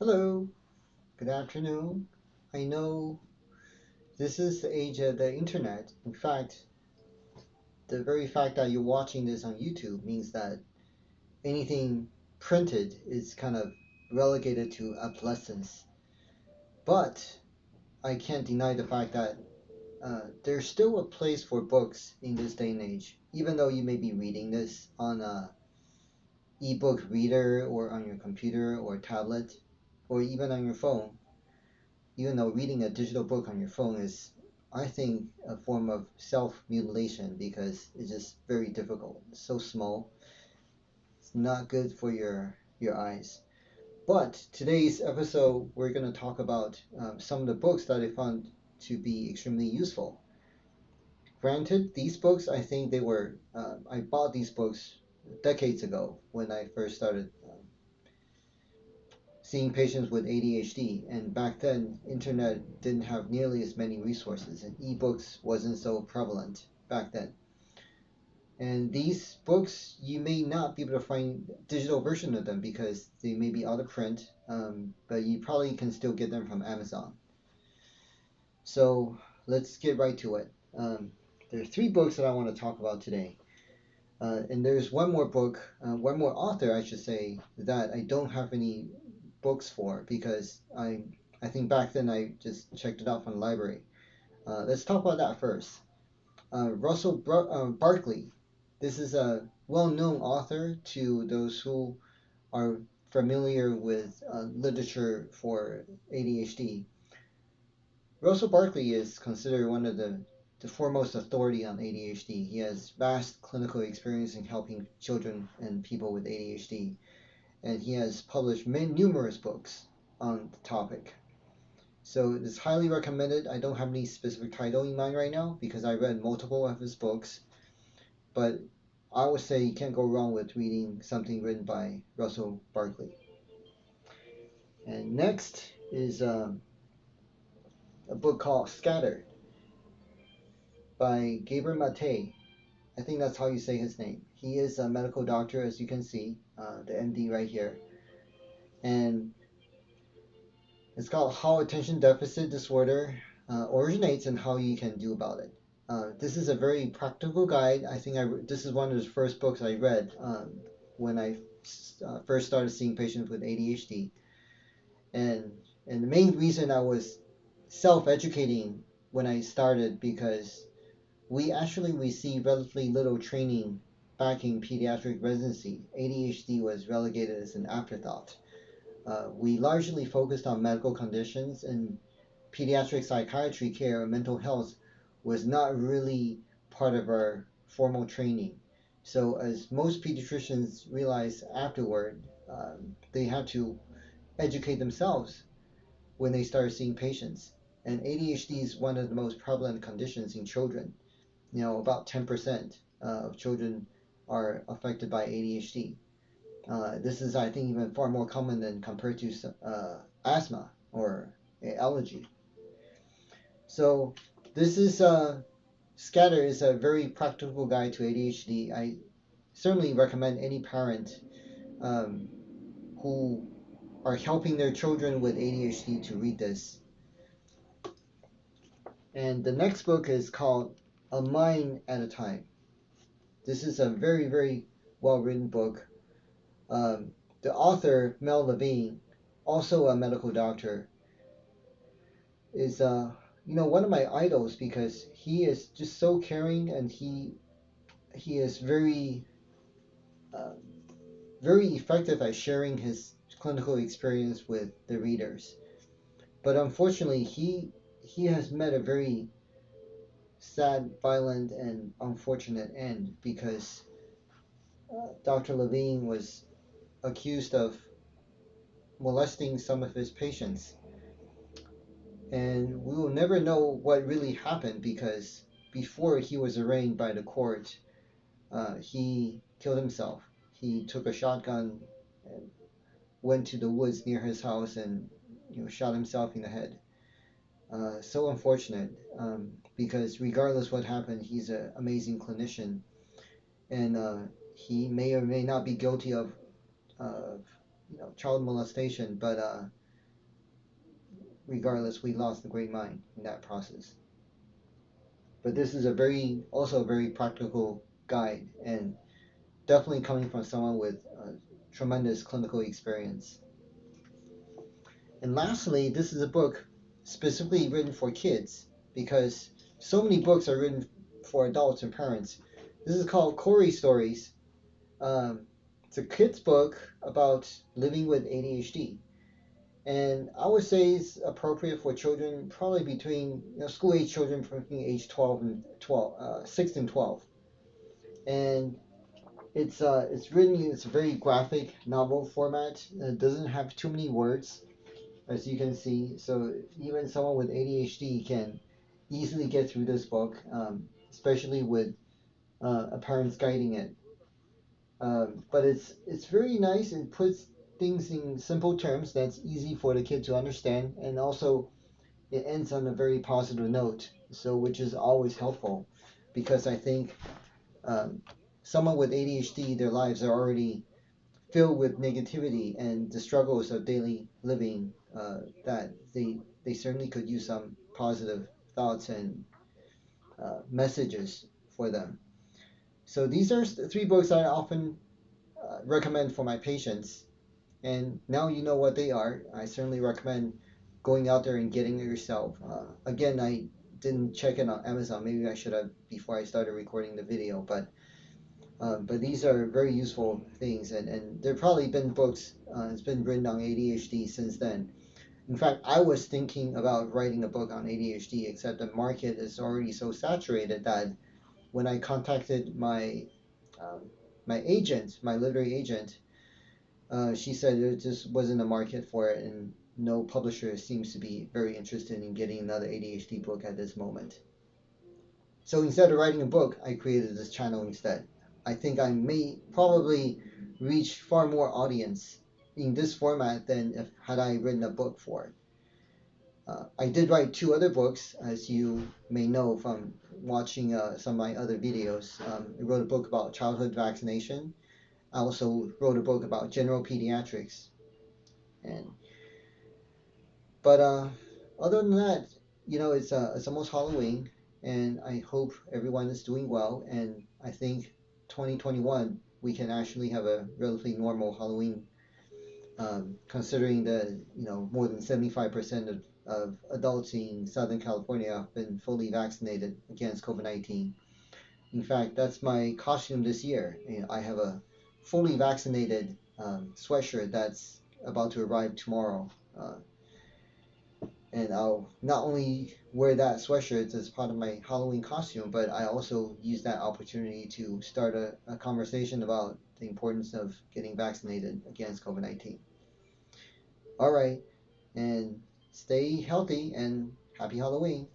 Hello, good afternoon. I know this is the age of the internet. In fact, the very fact that you're watching this on YouTube means that anything printed is kind of relegated to obsolescence. But I can't deny the fact that there's still a place for books in this day and age, even though you may be reading this on a ebook reader or on your computer or tablet or even on your phone. Even though reading a digital book on your phone is, I think, a form of self-mutilation because it's just very difficult. It's so small. It's not good for your eyes. But today's episode, we're going to talk about some of the books that I found to be extremely useful. Granted, these books, I think I bought these books decades ago when I first started seeing patients with ADHD, and back then internet didn't have nearly as many resources and ebooks wasn't so prevalent back then. And these books you may not be able to find digital version of them because they may be out of print, but you probably can still get them from Amazon. So let's get right to it. There are three books that I want to talk about today. And there's one more author, I should say, that I don't have any books for because I think back then I just checked it out from the library. Let's talk about that first. Barkley. This is a well-known author to those who are familiar with literature for ADHD. Russell Barkley is considered one of the foremost authority on ADHD. He has vast clinical experience in helping children and people with ADHD, and he has published numerous books on the topic. So it's highly recommended. I don't have any specific title in mind right now because I read multiple of his books, but I would say you can't go wrong with reading something written by Russell Barkley. And next is a book called Scattered by Gabriel Mate. I think that's how you say his name. He is a medical doctor, as you can see, the MD right here. And it's called How Attention Deficit Disorder Originates and How You Can Do About It. This is a very practical guide. I think this is one of the first books I read when I first started seeing patients with ADHD. And, and the main reason I was self-educating when I started because we actually received relatively little training back in pediatric residency. ADHD was relegated as an afterthought. We largely focused on medical conditions, and pediatric psychiatry care or mental health was not really part of our formal training. So, as most pediatricians realized afterward, they had to educate themselves when they started seeing patients. And ADHD is one of the most prevalent conditions in children. About 10% of children are affected by ADHD. This is, I think, even far more common than compared to asthma or allergy. So this is Scatter is a very practical guide to ADHD. I certainly recommend any parent um, who are helping their children with ADHD to read this. And the next book is called A Mind at a Time. This is a very, very well written book. The author, Mel Levine, also a medical doctor, is one of my idols because he is just so caring and he is uh, very effective at sharing his clinical experience with the readers. But unfortunately, he has met a very sad, violent, and unfortunate end because Dr. Levine was accused of molesting some of his patients. And we will never know what really happened because before he was arraigned by the court, he killed himself. He took a shotgun and went to the woods near his house and shot himself in the head. So unfortunate because regardless what happened, he's an amazing clinician and he may or may not be guilty of child molestation, but regardless, we lost a great mind in that process. But this is also a very practical guide, and definitely coming from someone with tremendous clinical experience. And lastly, this is a book specifically written for kids because so many books are written for adults and parents. This is called Corey Stories. It's a kid's book about living with ADHD. And I would say it's appropriate for children probably between school age children from age 12 and 6 and 12. And it's written it's a very graphic novel format. It doesn't have too many words, as you can see. So even someone with ADHD can easily get through this book, especially with a parent's guiding it. But it's very nice. It puts things in simple terms that's easy for the kid to understand, and also it ends on a very positive note. So which is always helpful, because I think um, someone with ADHD, their lives are already filled with negativity and the struggles of daily living. That they certainly could use some positive thoughts and messages for them. So these are three books I often recommend for my patients. And now you know what they are. I certainly recommend going out there and getting it yourself. Again, I didn't check it on Amazon. Maybe I should have before I started recording the video. But these are very useful things, and there probably been books. It's been written on ADHD since then. In fact, I was thinking about writing a book on ADHD, except the market is already so saturated that when I contacted um, my agent, my literary agent, she said there just wasn't a market for it, and no publisher seems to be very interested in getting another ADHD book at this moment. So instead of writing a book, I created this channel instead. I think I may probably reach far more audience in this format than if had I written a book for it. I did write two other books, as you may know from watching some of my other videos. I wrote a book about childhood vaccination. I also wrote a book about general pediatrics. And but other than that, it's almost Halloween, and I hope everyone is doing well. And I think 2021 we can actually have a relatively normal Halloween, considering that more than 75% of adults in Southern California have been fully vaccinated against COVID-19. In fact, that's my costume this year. I have a fully vaccinated sweatshirt that's about to arrive tomorrow. And I'll not only wear that sweatshirt as part of my Halloween costume, but I also use that opportunity to start a conversation about the importance of getting vaccinated against COVID-19. All right, and stay healthy and happy Halloween.